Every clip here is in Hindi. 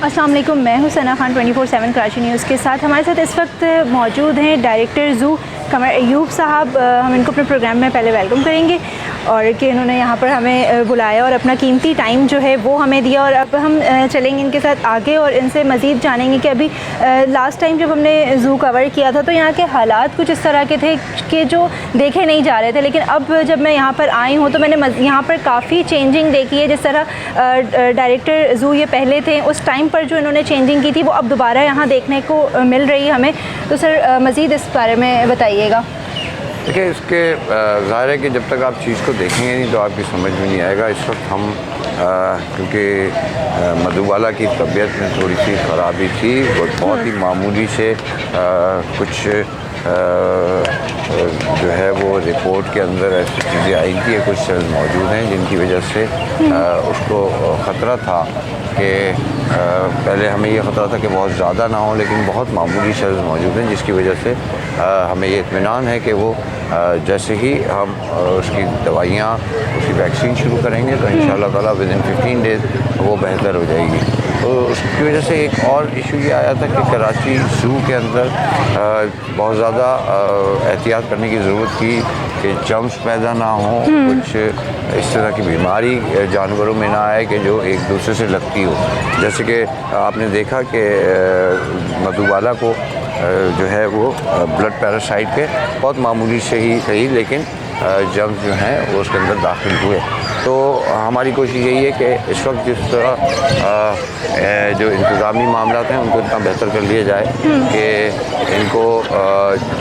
अस्सलाम वालेकुम, मैं हूं सना खान 24/7 कराची न्यूज़ के साथ। हमारे साथ इस वक्त मौजूद हैं डायरेक्टर ज़ू कमर अयूब साहब। हम इनको अपने प्रोग्राम में पहले वेलकम करेंगे और कि इन्होंने यहाँ पर हमें बुलाया और अपना कीमती टाइम जो है वो हमें दिया। और अब हम चलेंगे इनके साथ आगे और इनसे मज़ीद जानेंगे कि अभी लास्ट टाइम जब हमने ज़ू कवर किया था तो यहाँ के हालात कुछ इस तरह के थे कि जो देखे नहीं जा रहे थे, लेकिन अब जब मैं यहाँ पर आई हूँ तो मैंने यहाँ पर काफ़ी चेंजिंग देखी है। जिस तरह डायरेक्टर ज़ू ये पहले थे, उस टाइम पर जो इन्होंने चेंजिंग की थी वो अब दोबारा यहाँ देखने को मिल रही है हमें। तो सर मज़ीद इस बारे में बताइएगा। देखिए, इसके ज़ाहिर है कि जब तक आप चीज़ को देखेंगे नहीं तो आपकी समझ में नहीं आएगा। इस वक्त हम क्योंकि मधुबाला की तबीयत में थोड़ी सी ख़राबी थी, वो बहुत ही मामूली से कुछ जो है वो रिपोर्ट के अंदर ऐसी चीज़ें आई कि कुछ सेल्स मौजूद हैं जिनकी वजह से उसको ख़तरा था कि पहले हमें ये ख़तरा था कि बहुत ज़्यादा ना हो, लेकिन बहुत मामूली सेल्स मौजूद हैं जिसकी वजह से हमें ये इत्मीनान है कि वो जैसे ही हम उसकी दवाइयाँ, उसकी वैक्सीन शुरू करेंगे तो इंशाअल्लाह ताला विदिन 15 डेज़ वो बेहतर हो जाएगी। तो उसकी वजह से एक और इशू ये आया था कि कराची ज़ू के अंदर बहुत ज़्यादा एहतियात करने की ज़रूरत थी कि जम्स पैदा ना हो, कुछ इस तरह की बीमारी जानवरों में ना आए कि जो एक दूसरे से लगती हो। जैसे कि आपने देखा कि मधुबाला को जो है वो ब्लड पैरासाइट के बहुत मामूली से ही सही, लेकिन जम्स जो हैं वो उसके अंदर दाखिल हुए। तो हमारी कोशिश यही है कि इस वक्त जिस तरह जो इंतज़ामी मामला हैं उनको इतना बेहतर कर लिया जाए कि इनको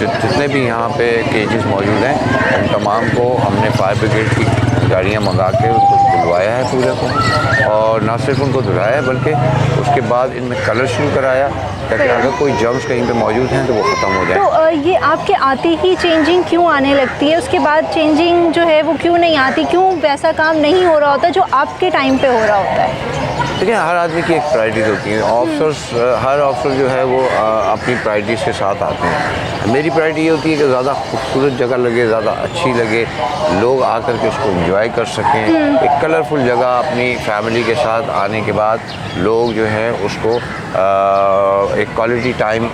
जितने भी यहाँ पे केजेस मौजूद हैं उन तमाम को हमने फायर ब्रिगेड की गाड़ियाँ मंगा के उनको धुलवाया है पूरे को, और ना सिर्फ उनको धुलाया है बल्कि उसके बाद इनमें कलर शुरू कराया ताकि अगर कोई जम्स कहीं पे मौजूद हैं तो वो ख़त्म हो जाए। तो ये आपके आते ही चेंजिंग क्यों आने लगती है, उसके बाद चेंजिंग जो है वो क्यों नहीं आती, क्यों वैसा काम नहीं हो रहा होता जो आपके टाइम पे हो रहा होता है? देखिए, हर आदमी की एक प्रायोरिटीज़ होती हैं। ऑफिसर्स, हर ऑफिसर जो है वो अपनी प्रायोरिटीज़ के साथ आते हैं। मेरी प्रायोरिटी ये होती है कि ज़्यादा खूबसूरत जगह लगे, ज़्यादा अच्छी लगे, लोग आकर के उसको एंजॉय कर सकें। एक कलरफुल जगह अपनी फैमिली के साथ आने के बाद लोग जो हैं उसको एक क्वालिटी टाइम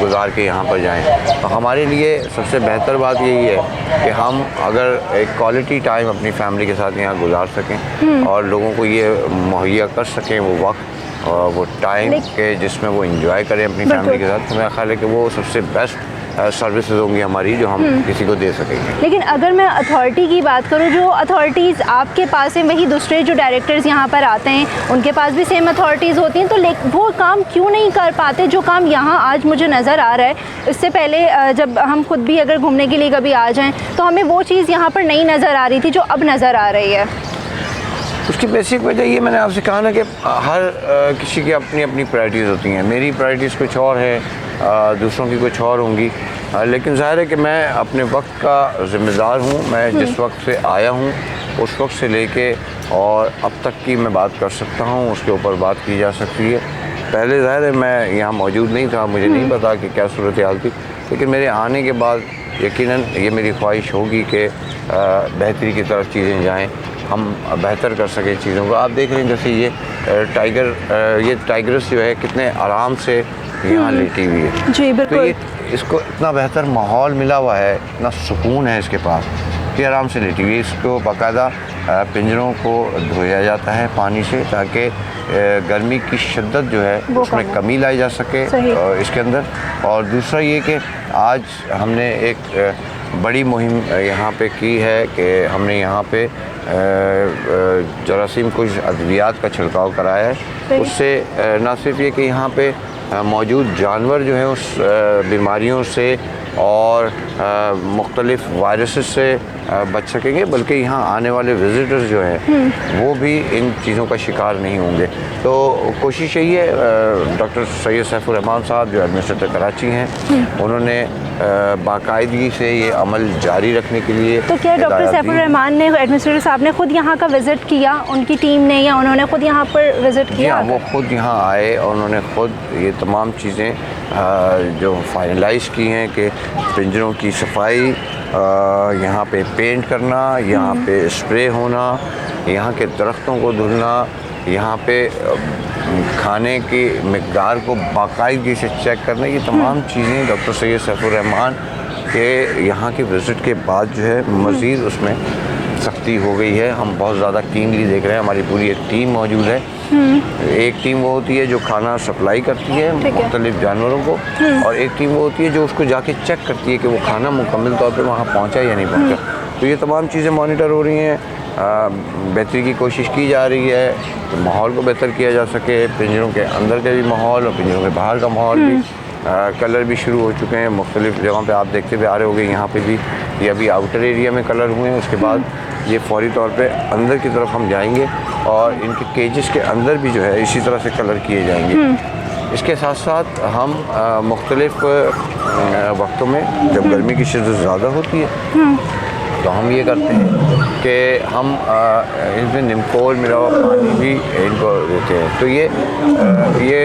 गुजार के यहाँ पर जाएं। तो हमारे लिए सबसे बेहतर बात यही है कि हम अगर एक क्वालिटी टाइम अपनी फैमिली के साथ यहाँ गुजार सकें और लोगों को ये मुहैया कर सकें वो वक्त और वो टाइम के जिसमें वो इंजॉय करें अपनी फैमिली के साथ, तो मेरा ख्याल है कि वो सबसे बेस्ट सर्विसेज होंगी हमारी जो हम किसी को दे सकेंगे। लेकिन अगर मैं अथॉरिटी की बात करूं, जो अथॉरिटीज़ आपके पास हैं वही दूसरे जो डायरेक्टर्स यहाँ पर आते हैं उनके पास भी सेम अथॉरिटीज़ होती हैं, तो वो काम क्यों नहीं कर पाते जो काम यहाँ आज मुझे नज़र आ रहा है? इससे पहले जब हम खुद भी अगर घूमने के लिए कभी आ जाएँ तो हमें वो चीज़ यहाँ पर नहीं नज़र आ रही थी जो अब नज़र आ रही है। उसकी बेसिक वजह ये मैंने आपसे कहा ना कि हर किसी की अपनी अपनी प्रायोरिटीज़ होती हैं। मेरी प्रायोरिटीज़ कुछ और है, दूसरों की कुछ और होंगी, लेकिन ज़ाहिर है कि मैं अपने वक्त का ज़िम्मेदार हूँ। मैं जिस वक्त से आया हूँ उस वक्त से लेके और अब तक की मैं बात कर सकता हूँ, उसके ऊपर बात की जा सकती है। पहले ज़ाहिर है मैं यहाँ मौजूद नहीं था, मुझे नहीं पता कि क्या सूरत हाल थी, लेकिन मेरे आने के बाद यकीनन ये मेरी ख्वाहिश होगी कि बेहतरी की तरफ चीज़ें जाएँ, हम बेहतर कर सकें चीज़ों को। आप देख रहे हैं जैसे ये टाइगर्स जो है कितने आराम से यहाँ लेटी हुई है। जी बिल्कुल। तो ये इसको इतना बेहतर माहौल मिला हुआ है, इतना सुकून है इसके पास कि आराम से लेटी हुई है। इसको बाकायदा पिंजरों को धोया जाता है पानी से ताकि गर्मी की शिद्दत जो है उसमें कमी लाई जा सके इसके अंदर। और दूसरा ये कि आज हमने एक बड़ी मुहिम यहाँ पे की है कि हमने यहाँ पे जरासीम कुछ अद्वियात का छिड़काव कराया है। उससे न सिर्फ ये कि यहाँ पे मौजूद जानवर जो हैं उस बीमारियों से और मुख्तलिफ वायरसेस से बच सकेंगे, बल्कि यहाँ आने वाले विज़िटर्स जो हैं वो भी इन चीज़ों का शिकार नहीं होंगे। तो कोशिश यही है, डॉक्टर सैयद सैफुर रहमान साहब जो एडमिनिस्ट्रेटर कराची हैं उन्होंने बाकायदगी से ये अमल जारी रखने के लिए। तो क्या डॉक्टर सैफुर रहमान ने, एडमिनिस्ट्रेटर साहब ने खुद यहाँ का विज़िट किया, उनकी टीम ने, या उन्होंने खुद यहाँ पर विज़िट किया? वो खुद यहाँ आए और उन्होंने खुद ये तमाम चीज़ें जो फाइनलाइज़ की हैं कि पिंजरों की सफाई, यहाँ पे पेंट करना, यहाँ पे स्प्रे होना, यहाँ के दरख्तों को धुलना, यहाँ पे खाने की मिक़दार को बाकायदगी से चेक करने की तमाम चीज़ें डॉक्टर सैयद सैफुर रहमान के यहाँ के विज़िट के बाद जो है मज़ीद उसमें सख्ती हो गई है। हम बहुत ज़्यादा कीनली देख रहे हैं, हमारी पूरी एक टीम मौजूद है। एक टीम वो होती है जो खाना सप्लाई करती है मुख्तलिफ जानवरों को, और एक टीम वो होती है जो उसको जाके चेक करती है कि वो खाना मुकम्मल तौर पे वहाँ पहुँचा या नहीं पहुँचा। तो ये तमाम चीज़ें मॉनिटर हो रही हैं, बेहतरी की कोशिश की जा रही है कि माहौल को बेहतर किया जा सके, पिंजरों के अंदर के भी माहौल और पिंजरों के बाहर का माहौल भी। कलर भी शुरू हो चुके हैं मुख्तलिफ जगहों पे, आप देखते हुए आ रहे होंगे। यहाँ पे भी ये अभी आउटर एरिया में कलर हुए हैं, उसके बाद ये फौरी तौर पे अंदर की तरफ हम जाएंगे और इनके केजेस के अंदर भी जो है इसी तरह से कलर किए जाएंगे। इसके साथ साथ हम मुख्तलिफ वक्तों में जब गर्मी की शिद्दत ज़्यादा होती है तो हम ये करते हैं कि हम इनमें निमकोल मिला हुआ पानी भी इनको देते हैं। तो ये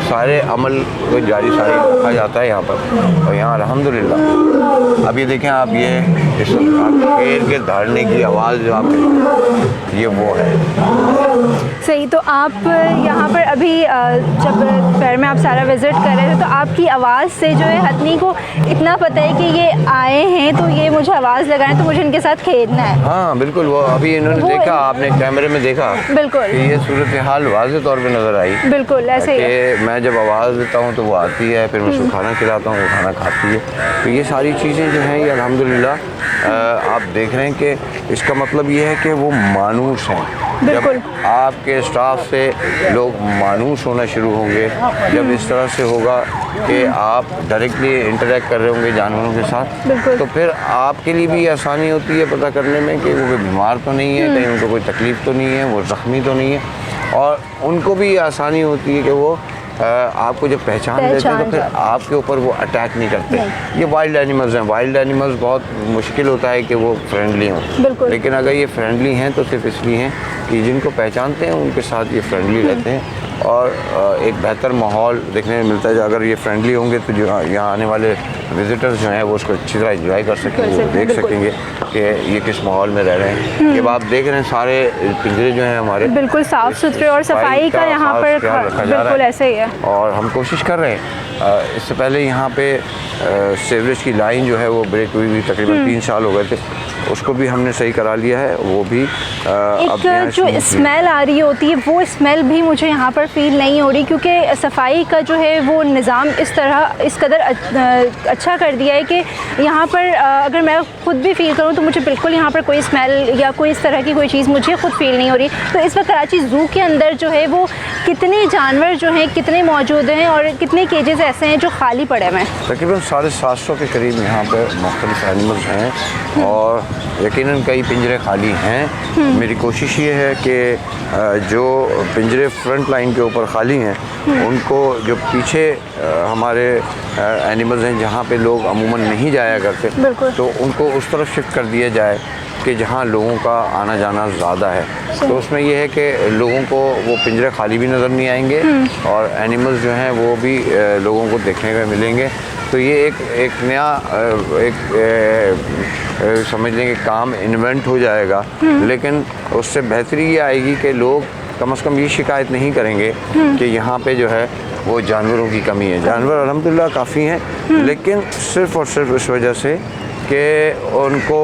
सारे अमल को जारी सारी रखा जाता है यहाँ पर। और यहाँ अल्हम्दुलिल्लाह अब ये देखें आप, ये इस पेड़ के दहाड़ने की आवाज़ जो आप ये वो है सही। तो आप यहाँ पर अभी जब दोपहर में आप सारा विज़िट कर रहे थे तो आपकी आवाज़ से जो है हथनी को इतना पता है कि ये आए हैं तो ये मुझे आवाज़ लगाएं तो मुझे इनके साथ खेलना है। हाँ बिल्कुल, वो अभी इन्होंने देखा, आपने कैमरे में देखा बिल्कुल कि ये सूरत हाल वाज़े तौर पे नज़र आई। बिल्कुल ऐसे ही है। मैं जब आवाज़ देता हूँ तो वो आती है, फिर मैं उसको खाना खिलाता हूँ, वो खाना खाती है। तो ये सारी चीज़ें जो हैं ये अल्हम्दुलिल्लाह आप देख रहे हैं कि इसका मतलब ये है कि वो मानूस हैं। जब आपके स्टाफ से लोग मानूस होना शुरू होंगे, जब इस तरह से होगा कि आप डायरेक्टली इंटरेक्ट कर रहे होंगे जानवरों के साथ, तो फिर आपके लिए भी आसानी होती है पता करने में कि वो कोई बीमार तो नहीं है, कहीं उनको कोई तकलीफ़ तो नहीं है, वो ज़ख्मी तो नहीं है, और उनको भी आसानी होती है कि वो आपको जब पहचान लेते हैं तो फिर आपके ऊपर वो अटैक नहीं करते। ये वाइल्ड एनिमल्स हैं, वाइल्ड एनिमल्स बहुत मुश्किल होता है कि वो फ्रेंडली हों, लेकिन अगर ये फ्रेंडली हैं तो सिर्फ इसलिए हैं कि जिनको पहचानते हैं उनके साथ ये फ्रेंडली रहते हैं और एक बेहतर माहौल देखने में मिलता है। अगर ये फ्रेंडली होंगे तो जो यहाँ आने वाले विजिटर्स जो हैं वो उसको अच्छी तरह एंजॉय कर सकेंगे, देख सकेंगे कि ये किस माहौल में रह रहे हैं। ये आप देख रहे हैं सारे पिंजरे जो हैं हमारे बिल्कुल साफ़ सुथरे और सफाई का यहाँ पर बिल्कुल ऐसे ही है, और हम कोशिश कर रहे हैं। इससे पहले यहाँ पे सीवरेज की लाइन जो है वो ब्रेक हुई हुई तकरीबन 3 साल हो गए थे, उसको भी हमने सही करा लिया है। वो भी एक जो स्मेल आ रही होती है वो स्मेल भी मुझे यहाँ पर फील नहीं हो रही, क्योंकि सफाई का जो है वो निज़ाम इस कदर अच्छा कर दिया है कि यहाँ पर अगर मैं खुद भी फ़ील करूँ तो मुझे बिल्कुल यहाँ पर कोई स्मेल या कोई इस तरह की कोई चीज़ मुझे खुद फील नहीं हो रही। तो इस वक्त कराची ज़ू के अंदर जो है वो कितने जानवर जो हैं कितने मौजूद हैं और कितने केजेस ऐसे हैं जो खाली पड़े हुए हैं? तकरीबन 750 के करीब यहाँ पर मुख्तलिफ एनिमल्स हैं और यकीनन कई पिंजरे खाली हैं। मेरी कोशिश ये है कि जो पिंजरे फ्रंट लाइन के ऊपर खाली हैं उनको, जो पीछे हमारे एनिमल्स हैं जहाँ पे लोग अमूमन नहीं जाया करते, तो उनको उस तरफ शिफ्ट कर दिया जाए कि जहाँ लोगों का आना जाना ज़्यादा है। तो उसमें यह है कि लोगों को वो पिंजरे खाली भी नज़र नहीं आएंगे और एनिमल्स जो हैं वो भी लोगों को देखने को मिलेंगे। तो ये एक नया समझ लें कि काम इन्वेंट हो जाएगा, लेकिन उससे बेहतरी ये आएगी कि लोग कम से कम ये शिकायत नहीं करेंगे कि यहाँ पे जो है वो जानवरों की कमी है। जानवर अल्हम्दुलिल्लाह काफ़ी हैं, लेकिन सिर्फ़ और सिर्फ इस वजह से कि उनको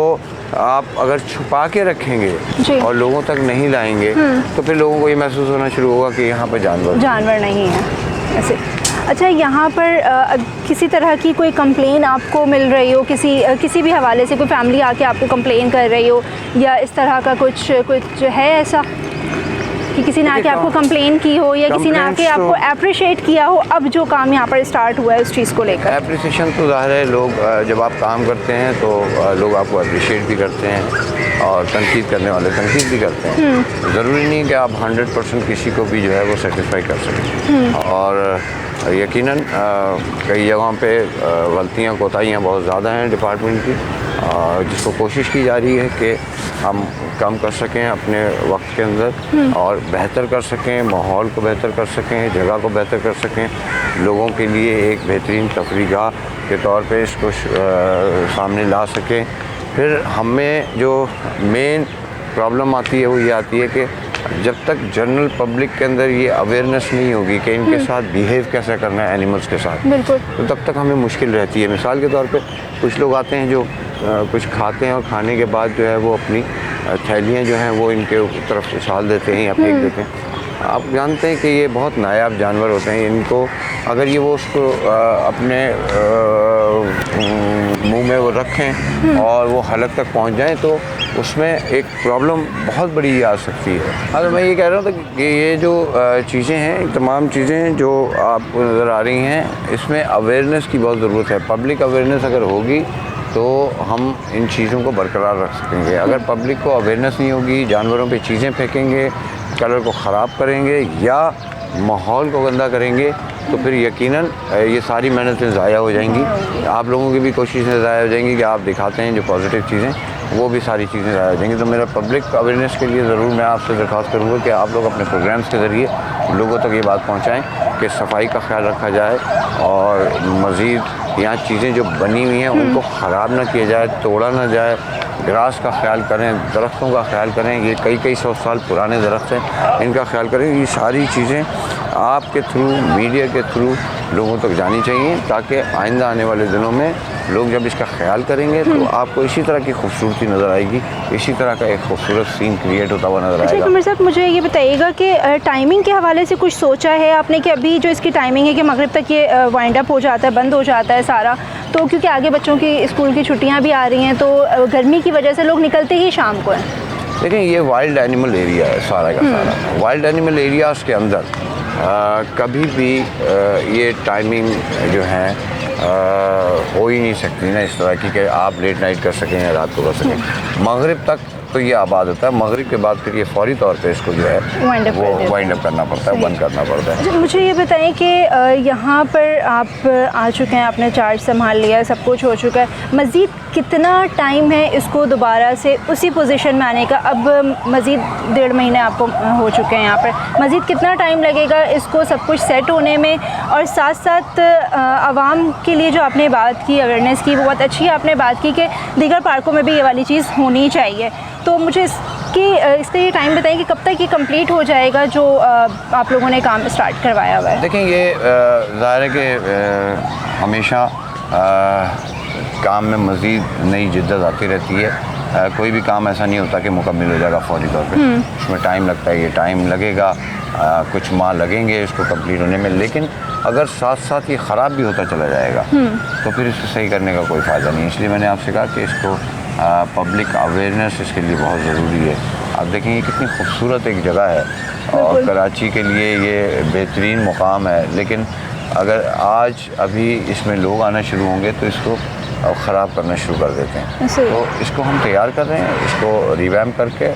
आप अगर छुपा के रखेंगे और लोगों तक नहीं लाएंगे तो फिर लोगों को ये महसूस होना शुरू होगा कि यहाँ पर जानवर नहीं है ऐसे। अच्छा, यहाँ पर किसी तरह की कोई कंप्लेन आपको मिल रही हो, किसी भी हवाले से कोई फैमिली आके आपको कंप्लेन कर रही हो या इस तरह का कुछ है ऐसा कि किसी ने आके आपको कंप्लेन की हो या किसी ने आके आपको अप्रिशिएट किया हो अब जो काम यहाँ पर स्टार्ट हुआ है उस चीज़ को लेकर? अप्रिसिएशन तो ज़ाहिर है, लोग जब आप काम करते हैं तो लोग आपको अप्रिशिएट भी करते हैं और तनकीद करने वाले तनकीद भी करते हैं। ज़रूरी नहीं कि आप 100% किसी को भी जो है वो सेटिस्फाई कर सकें, और यकीनन कई जगहों पे गलतियाँ कोताहियाँ बहुत ज़्यादा हैं डिपार्टमेंट की, जिसको कोशिश की जा रही है कि हम कम कर सकें अपने वक्त के अंदर और बेहतर कर सकें, माहौल को बेहतर कर सकें, जगह को बेहतर कर सकें, लोगों के लिए एक बेहतरीन तफरीगाह के तौर पे इसको सामने ला सकें। फिर हमें जो मेन प्रॉब्लम आती है वो ये आती है कि जब तक जनरल पब्लिक के अंदर ये अवेयरनेस नहीं होगी कि इनके साथ बिहेव कैसे करना है एनिमल्स के साथ, बिल्कुल, तो तब तक हमें मुश्किल रहती है। मिसाल के तौर पे कुछ लोग आते हैं जो कुछ खाते हैं और खाने के बाद जो है वो अपनी थैलियाँ जो हैं वो इनके तरफ उछाल देते हैं या फेंक देते हैं। आप जानते हैं कि ये बहुत नायाब जानवर होते हैं, इनको अगर ये वो उसको अपने मुंह में वो रखें और वो हलक तक पहुंच जाएं तो उसमें एक प्रॉब्लम बहुत बड़ी आ सकती है। अगर मैं ये कह रहा हूँ कि ये जो चीज़ें हैं, तमाम चीज़ें जो आपको नज़र आ रही हैं, इसमें अवेयरनेस की बहुत ज़रूरत है। पब्लिक अवेयरनेस अगर होगी तो हम इन चीज़ों को बरकरार रख सकेंगे। अगर पब्लिक को अवेयरनेस नहीं होगी, जानवरों पे चीज़ें फेंकेंगे, कलर को ख़राब करेंगे या माहौल को गंदा करेंगे तो फिर यकीनन ये सारी मेहनतें ज़ाया हो जाएंगी। आप लोगों की भी कोशिशें ज़ाया हो जाएंगी कि आप दिखाते हैं जो पॉजिटिव चीज़ें, वो भी सारी चीज़ें ज़ाया हो जाएंगी। तो मेरा पब्लिक अवेयरनेस के लिए ज़रूर मैं आपसे दरख्वास्त करूँगा कि आप लोग अपने प्रोग्राम्स के ज़रिए लोगों तक ये बात पहुँचाएँ कि सफाई का ख्याल रखा जाए और मज़ीद यहाँ चीज़ें जो बनी हुई हैं उनको ख़राब ना किया जाए, तोड़ा ना जाए। ग्रास का ख्याल करें, दरख्तों का ख्याल करें, ये कई सौ साल पुराने दरख्त हैं, इनका ख्याल करें। ये सारी चीज़ें आपके थ्रू, मीडिया के थ्रू लोगों तक जानी चाहिए ताकि आइंदा आने वाले दिनों में लोग जब इसका ख्याल करेंगे तो आपको इसी तरह की खूबसूरती नज़र आएगी, इसी तरह का एक खूबसूरत सीन क्रिएट होता हुआ नज़र आएगा। कमर साहब, मुझे ये बताइएगा कि टाइमिंग के हवाले से कुछ सोचा है आपने कि अभी जो इसकी टाइमिंग है कि मगरिब तक ये वाइंड अप हो जाता है, बंद हो जाता है सारा, तो क्योंकि आगे बच्चों की स्कूल की छुट्टियाँ भी आ रही हैं तो गर्मी की वजह से लोग निकलते ही शाम को हैं। देखिए ये वाइल्ड एनिमल एरिया है सारा का सारा। वाइल्ड एनिमल एरियाज़ के अंदर कभी भी ये टाइमिंग जो है हो ही नहीं सकती ना इस तरह की कि आप लेट नाइट कर सकें या रात को कर सकें। मगरिब तक तो ये आबाद होता है, मगरिब के बाद फिर ये फौरी तौर पे इसको जो है वो वाइंड अप करना पड़ता है, बंद करना पड़ता है। मुझे ये बताएं कि यहाँ पर आप आ चुके हैं, आपने चार्ज संभाल लिया है, सब कुछ हो चुका है, मज़ीद कितना टाइम है इसको दोबारा से उसी पोजीशन में आने का? अब मज़ीद 1.5 महीने आपको हो चुके हैं यहाँ पर, मज़ीद कितना टाइम लगेगा इसको सब कुछ सेट होने में? और साथ साथ आवाम के लिए जो आपने बात की, अवेयरनेस की, वो बहुत अच्छी आपने बात की कि दीगर पार्कों में भी ये वाली चीज़ होनी चाहिए, तो मुझे इसका ये टाइम बताएं कि कब तक ये कंप्लीट हो जाएगा जो आप लोगों ने काम स्टार्ट करवाया हुआ है? देखें ये ज़ाहिर है कि हमेशा काम में मज़ीद नई जिद्दत आती रहती है। कोई भी काम ऐसा नहीं होता कि मुकम्मल हो जाएगा फौरी तौर पे, उसमें टाइम लगता है, ये टाइम लगेगा, कुछ माह लगेंगे इसको कंप्लीट होने में। लेकिन अगर साथ साथ ये ख़राब भी होता चला जाएगा तो फिर इसको सही करने का कोई फ़ायदा नहीं। इसलिए मैंने आपसे कहा कि इसको पब्लिक अवेयरनेस इसके लिए बहुत ज़रूरी है। आप देखें ये कितनी खूबसूरत एक जगह है और कराची के लिए ये बेहतरीन मुकाम है, लेकिन अगर आज अभी इसमें लोग आना शुरू होंगे तो इसको ख़राब करना शुरू कर देते हैं। तो इसको हम तैयार कर रहे हैं, इसको रिवैम्प करके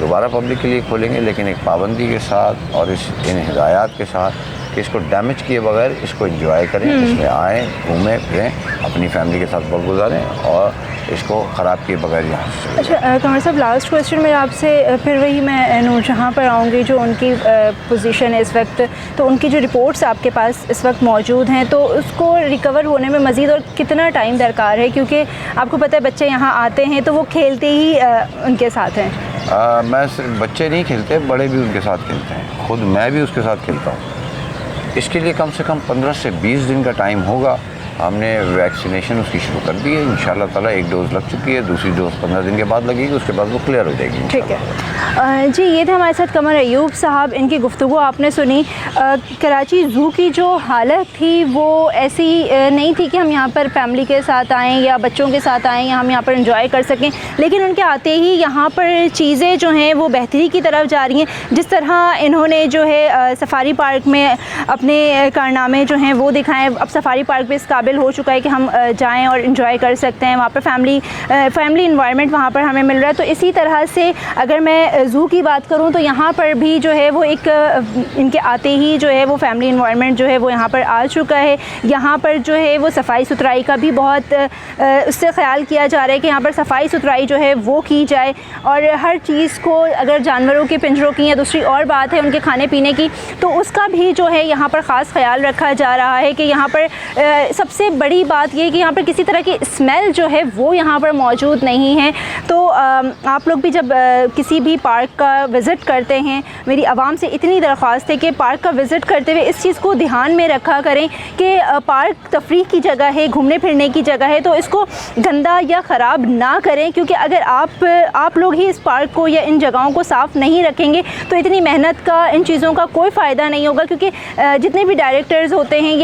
दोबारा पब्लिक के लिए खोलेंगे, लेकिन एक पाबंदी के साथ और इन हिदायत के साथ कि इसको डैमेज किए बगैर इसको एंजॉय करें, इसमें आएँ, घूमें फिरें, अपनी फैमिली के साथ वक्त गुजारें और इसको ख़राब किए बगैर यहाँ से। अच्छा कमर साहब, लास्ट क्वेश्चन मेरा आपसे फिर वही मैं नूरजहाँ पर आऊँगी जो उनकी पोजीशन है इस वक्त, तो उनकी जो रिपोर्ट्स आपके पास इस वक्त मौजूद हैं तो उसको रिकवर होने में मज़ीद और कितना टाइम दरकार है? क्योंकि आपको पता है बच्चे यहाँ आते हैं तो वो खेलते ही उनके साथ हैं। मैं सिर्फ बच्चे नहीं खेलते, बड़े भी उनके साथ खेलते हैं, खुद मैं भी उसके साथ खेलता हूँ। इसके लिए कम से कम 15 से 20 दिन का टाइम होगा। हमने वैक्सीनेशन उसकी शुरू कर दी है, इंशाल्लाह ताला एक डोज़ लग चुकी है, दूसरी डोज़ 15 दिन के बाद लगेगी, उसके बाद वो क्लियर हो जाएगी। ठीक है जी, ये थे हमारे साथ कमर अयूब साहब, इनकी गुफ्तगू आपने सुनी। कराची ज़ू की जो हालत थी वो ऐसी नहीं थी कि हम यहाँ पर फैमिली के साथ आएँ या बच्चों के साथ आएँ या हम यहाँ पर इंजॉय कर सकें, लेकिन उनके आते ही यहाँ पर चीज़ें जो हैं वो बेहतरी की तरफ जा रही हैं। जिस तरह इन्होंने जो है सफारी पार्क में अपने कारनामे जो हैं वो दिखाएँ, अब सफारी पार्क भी इस काबिल हो चुका है कि हम जाएँ और इन्जॉय कर सकते हैं, वहाँ पर फैमिली इन्वायरमेंट वहाँ पर हमें मिल रहा है। तो इसी तरह से अगर मैं ज़ू की बात करूँ तो यहाँ पर भी जो है वो एक इनके आते ही जो है वो फैमिली इन्वायरमेंट जो है वो यहाँ पर आ चुका है। यहाँ पर जो है वो सफाई सुथराई का भी बहुत उससे ख्याल किया जा रहा है कि यहाँ पर सफाई सुथराई जो है वो की जाए, और हर चीज़ को, अगर जानवरों के पिंजरों की या दूसरी और बात है उनके खाने पीने की, तो उसका भी जो है यहाँ पर ख़ास ख्याल रखा जा रहा है कि यहाँ पर सबसे सबसे बड़ी बात ये कि यहाँ पर किसी तरह की स्मेल जो है वो यहाँ पर मौजूद नहीं है। तो आप लोग भी जब किसी भी पार्क का विज़िट करते हैं, मेरी आवाम से इतनी दरख्वास्त है कि पार्क का विज़िट करते हुए इस चीज़ को ध्यान में रखा करें कि पार्क तफरीह की जगह है, घूमने फिरने की जगह है, तो इसको गंदा या ख़राब ना करें, क्योंकि अगर आप लोग ही इस पार्क को या इन जगहों को साफ़ नहीं रखेंगे तो इतनी मेहनत का, इन चीज़ों का कोई फ़ायदा नहीं होगा। क्योंकि जितने भी डायरेक्टर्स होते हैं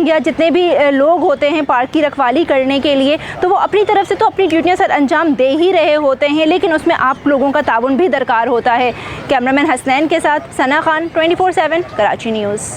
या जितने भी लोग होते हैं पार्क की रखवाली करने के लिए, तो वो अपनी तरफ से तो अपनी ड्यूटियाँ सर अंजाम दे ही रहे होते हैं, लेकिन उसमें आप लोगों का ताउन भी दरकार होता है। कैमरामैन हसनैन के साथ सना खान, 24/7 कराची न्यूज़।